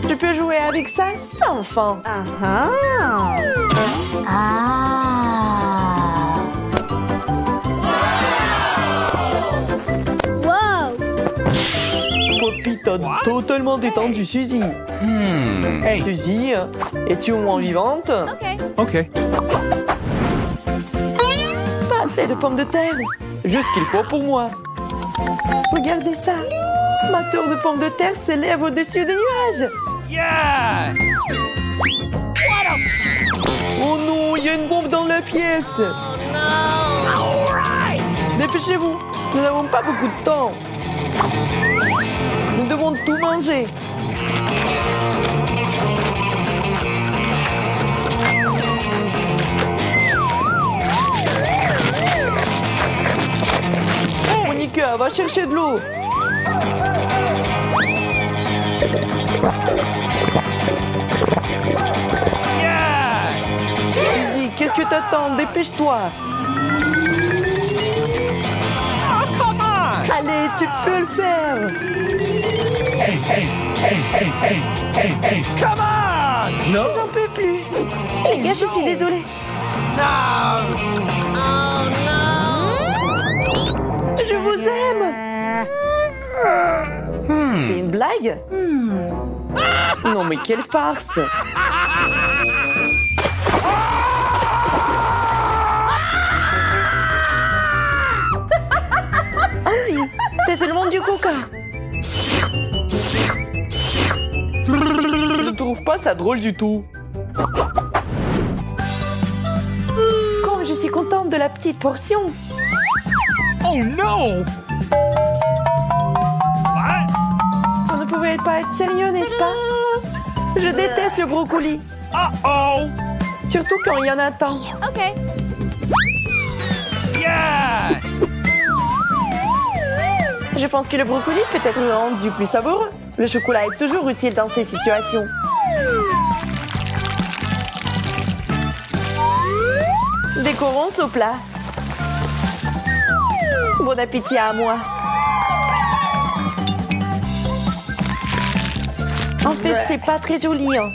Tu peux jouer avec ça sans fin. Poppy t'a totalement détendu, Suzy. Hey! Suzy, es-tu au moins vivante? Okay. Pas assez de pommes de terre. Juste ce qu'il faut pour moi. Regardez ça. Ma tour de pommes de terre s'élève au-dessus des nuages. Yes! Oh non, il y a une bombe dans la pièce. Dépêchez-vous, nous n'avons pas beaucoup de temps. Nous devons tout manger. Monica, va chercher de l'eau. Yes! Suzy, qu'est-ce que t'attends? Dépêche-toi. Oh, come on! Allez, tu peux le faire. Hey, come on! No? J'en peux plus. Les gars, je suis désolée. Je vous aime. C'est une blague? Non, mais quelle farce. Andy, c'est seulement du coca. Je trouve pas ça drôle du tout. Comme je suis contente de la petite portion. Oh no! What? Vous ne pouvez pas être sérieux, n'est-ce pas? Je déteste le brocoli. Uh-oh! Surtout quand il y en a tant. Yes! Je pense que le brocoli peut être rendu plus savoureux. Le chocolat est toujours utile dans ces situations. Décorons ce plat. Bon appétit à moi. En fait, c'est pas très joli. Hein.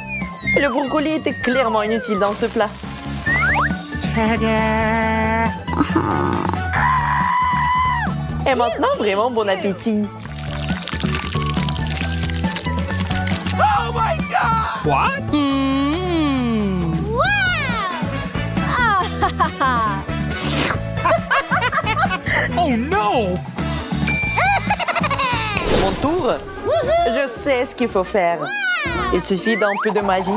Le brocoli était clairement inutile dans ce plat. Et maintenant, vraiment bon appétit. Oh my god! What? Wow! Oh no! Mon tour? Je sais ce qu'il faut faire. Il suffit d'un peu de magie.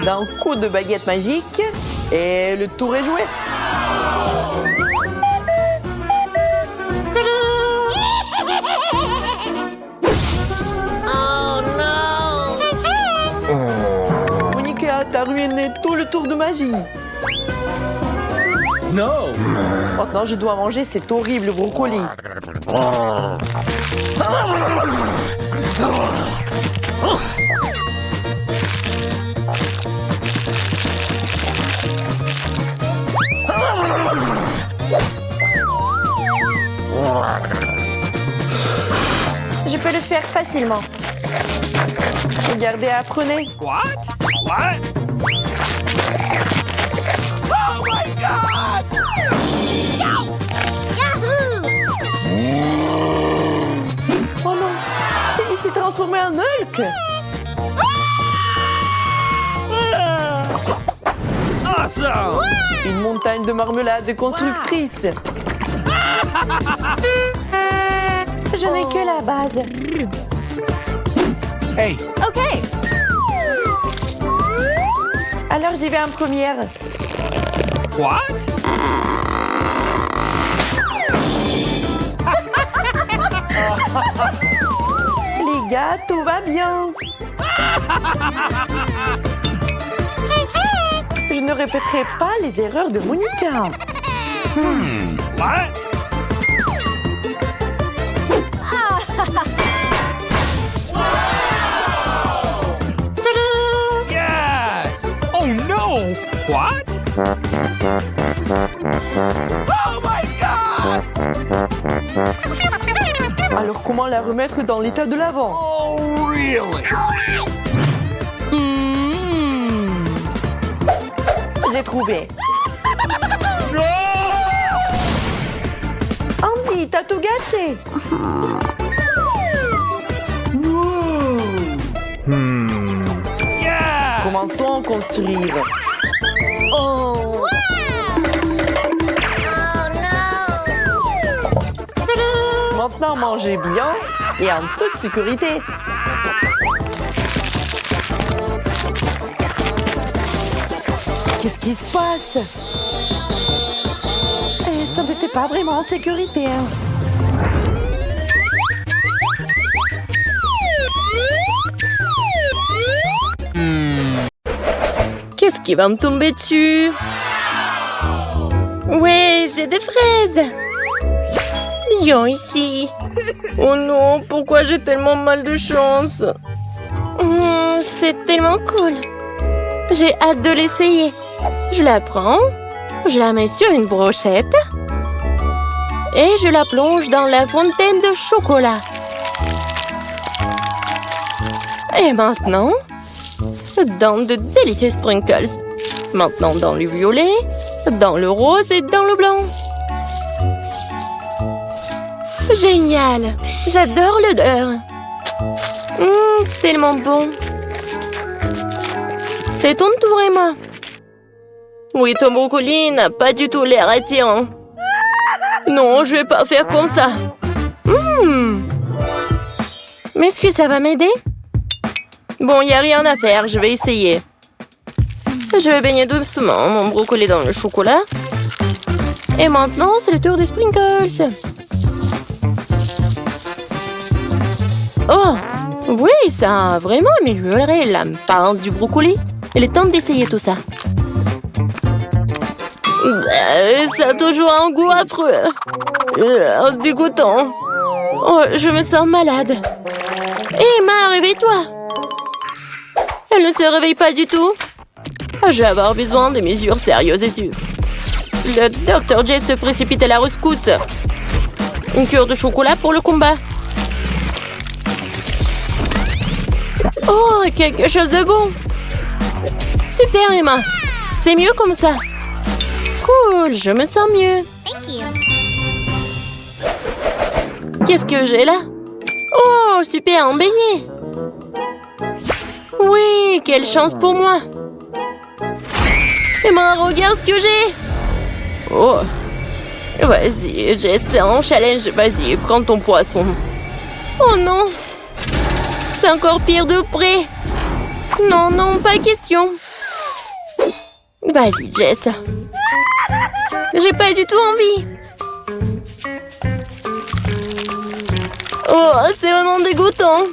D'un coup de baguette magique et le tour est joué. Monica, t'as ruiné tout le tour de magie. No! Maintenant, je dois manger cet horrible brocoli. Je peux le faire facilement. Regardez, apprenez. What? What? Oh my god! Oh non, celui s'est transformé en Hulk. Awesome! Une montagne de marmelade constructrice. Je n'ai que la base. Hey, OK. Alors j'y vais en première. what? Les gars, tout va bien. Je ne répéterai pas les erreurs de Monica. What? Yes! Oh no! What? Oh my god! Alors comment la remettre dans l'état de l'avant? Oh really? J'ai trouvé. No! Andy, t'as tout gâché. Yeah! Commençons à construire. Oh. Maintenant, mangez bien et en toute sécurité. Qu'est-ce qui se passe? Ça n'était pas vraiment en sécurité. Hein. Qu'est-ce qui va me tomber dessus? Ouais, j'ai des fraises. Viens ici. Oh non, pourquoi j'ai tellement mal de chance? C'est tellement cool. J'ai hâte de l'essayer. Je la prends, je la mets sur une brochette et je la plonge dans la fontaine de chocolat. Et maintenant, dans de délicieux sprinkles. Maintenant dans le violet, dans le rose et dans le blanc. Génial! J'adore l'odeur. Tellement bon. C'est ton tour, Emma. Oui, ton brocoli n'a pas du tout l'air attirant. Non, je vais pas faire comme ça. Mais est-ce que ça va m'aider? Bon, il n'y a rien à faire, je vais essayer. Je vais baigner doucement mon brocoli dans le chocolat. Et maintenant, c'est le tour des sprinkles. Oh, oui, ça a vraiment amélioré l'apparence du brocoli. Il est temps d'essayer tout ça. Ça a toujours un goût affreux. Dégoûtant. Oh, je me sens malade. Emma, réveille-toi. Elle ne se réveille pas du tout. Je vais avoir besoin de mesures sérieuses et sûres. Le Dr. J se précipite à la rescousse. Une cure de chocolat pour le combat. Oh, quelque chose de bon. Super, Emma. C'est mieux comme ça. Cool, je me sens mieux. Qu'est-ce que j'ai là? Oh, super, un beignet. Oui, quelle chance pour moi. Emma, regarde ce que j'ai. Oh. Vas-y, Jess, c'est un challenge. Vas-y, prends ton poisson. Oh non. C'est encore pire de près. Non, non, pas question. Vas-y, Jess. J'ai pas du tout envie. Oh, c'est vraiment dégoûtant.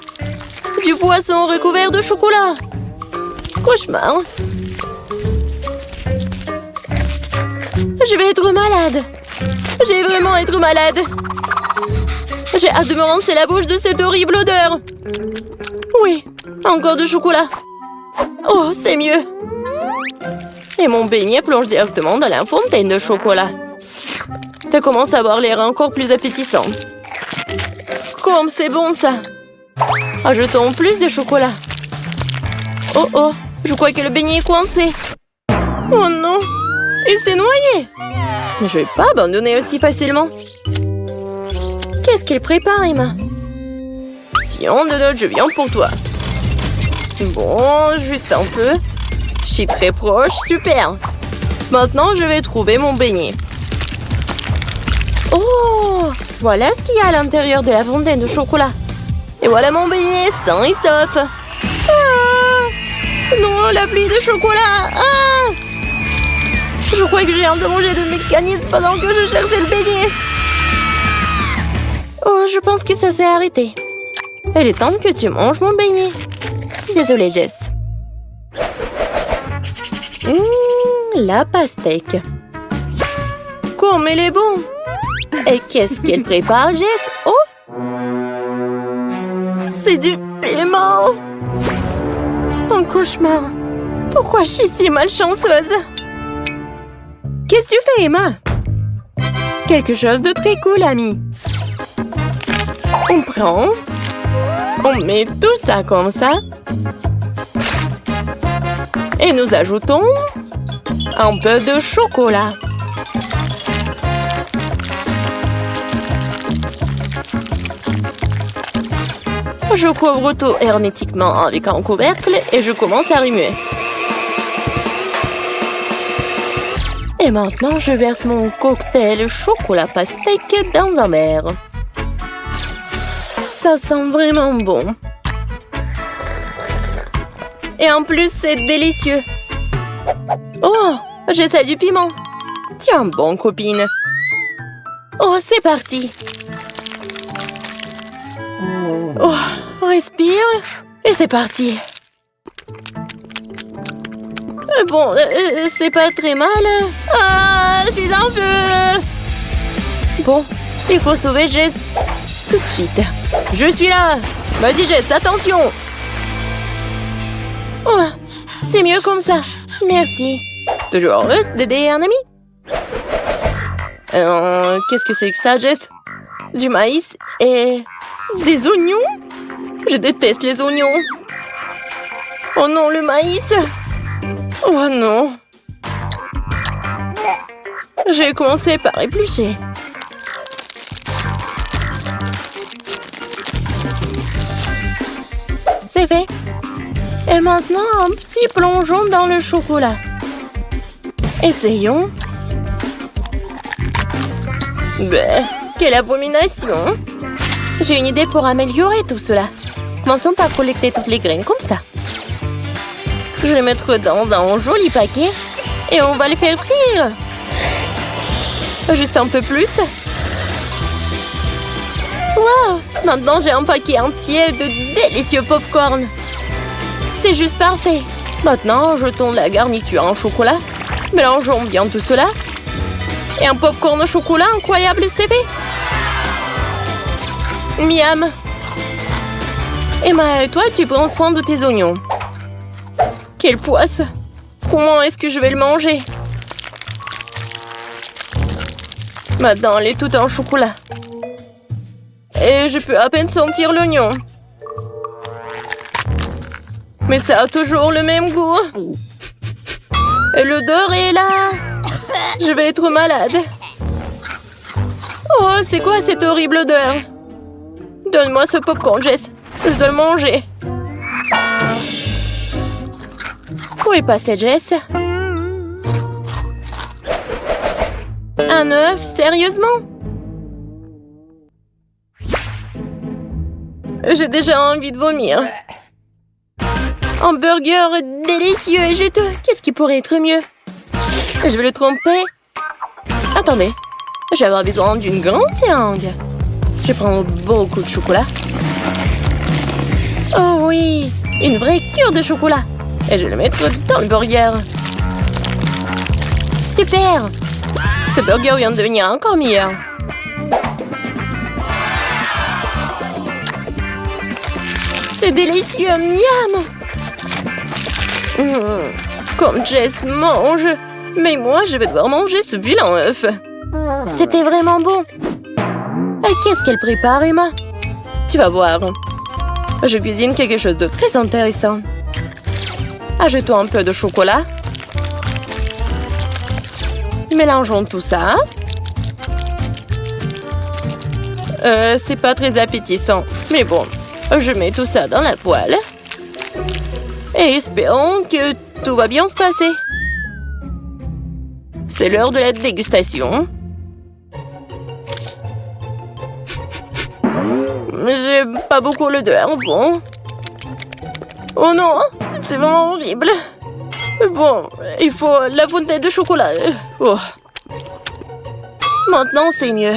Du poisson recouvert de chocolat. Cauchemar. Je vais être malade. Je vais vraiment être malade. J'ai hâte de me rincer la bouche de cette horrible odeur. Oui, encore du chocolat. Oh, c'est mieux. Et mon beignet plonge directement dans la fontaine de chocolat. Ça commence à avoir l'air encore plus appétissant. Comme c'est bon, ça. Ajoutons plus de chocolat. Oh, oh, je crois que le beignet est coincé. Oh non, il s'est noyé. Mais je vais pas abandonner aussi facilement. Qu'est-ce qu'il prépare, Emma? Tiens, Donald, je viens pour toi. Bon, juste un peu. Je suis très proche, super. Maintenant, je vais trouver mon beignet. Oh, voilà ce qu'il y a à l'intérieur de la fontaine de chocolat. Et voilà mon beignet, sain et sauf. Ah, non, la pluie de chocolat. Ah, je crois que j'ai endommagé le mécanisme pendant que je cherchais le beignet. Oh, je pense que ça s'est arrêté. Il est temps que tu manges mon beignet. Désolée, Jess. La pastèque. Comme elle est bon. Et qu'est-ce qu'elle prépare, Jess? Oh, c'est du piment. Un cauchemar. Pourquoi je suis si malchanceuse? Qu'est-ce que tu fais, Emma? Quelque chose de très cool, ami. On prend. On met tout ça comme ça. Et nous ajoutons un peu de chocolat. Je couvre tout hermétiquement avec un couvercle et je commence à remuer. Et maintenant, je verse mon cocktail chocolat pastèque dans un verre. Ça sent vraiment bon. Et en plus, c'est délicieux. Oh, j'essaie du piment. Tiens bon, copine. Oh, c'est parti. Oh, respire. Et c'est parti. Bon, c'est pas très mal. Ah, je suis en feu. Bon, il faut sauver Jess tout de suite. Je suis là. Vas-y, Jess, attention. Oh, c'est mieux comme ça. Merci. Toujours heureuse d'aider un ami. Qu'est-ce que c'est que ça, Jess? Du maïs et des oignons? Je déteste les oignons. Oh non, le maïs. Oh non. Je vais commencer par éplucher. C'est fait. Et maintenant, un petit plongeon dans le chocolat. Essayons. Bah, quelle abomination. J'ai une idée pour améliorer tout cela. Commençons par collecter toutes les graines comme ça. Je vais les mettre dans un joli paquet et on va les faire frire. Juste un peu plus. Wow! Maintenant, j'ai un paquet entier de délicieux pop-corn. C'est juste parfait. Maintenant, jetons la garniture en chocolat. Mélangeons bien tout cela. Et un pop-corn au chocolat incroyable, c'est fait. Miam. Emma, toi, tu prends soin de tes oignons. Quelle poisse! Comment est-ce que je vais le manger? Maintenant, elle est toute en chocolat. Et je peux à peine sentir l'oignon. Mais ça a toujours le même goût. Et l'odeur est là. Je vais être malade. Oh, c'est quoi cette horrible odeur? Donne-moi ce popcorn, Jess. Je dois le manger. Où est passée Jess? Un œuf? Sérieusement? J'ai déjà envie de vomir. Un burger délicieux et juteux. Qu'est-ce qui pourrait être mieux? Je vais le tromper. Attendez, je vais avoir besoin d'une grande seringue. Je prends beaucoup de chocolat. Oh oui, une vraie cure de chocolat. Et je vais le mettre dans le burger. Super! Ce burger vient de devenir encore meilleur. C'est délicieux, miam! Comme Jess mange. Mais moi, je vais devoir manger ce vilain œuf. C'était vraiment bon. Qu'est-ce qu'elle prépare, Emma? Tu vas voir. Je cuisine quelque chose de très intéressant. Ajoutons un peu de chocolat. Mélangeons tout ça. C'est pas très appétissant. Mais bon, je mets tout ça dans la poêle. Et espérons que tout va bien se passer. C'est l'heure de la dégustation. J'ai pas beaucoup l'odeur, bon. Oh non, c'est vraiment horrible. Bon, il faut la fontaine de chocolat. Oh. Maintenant, c'est mieux.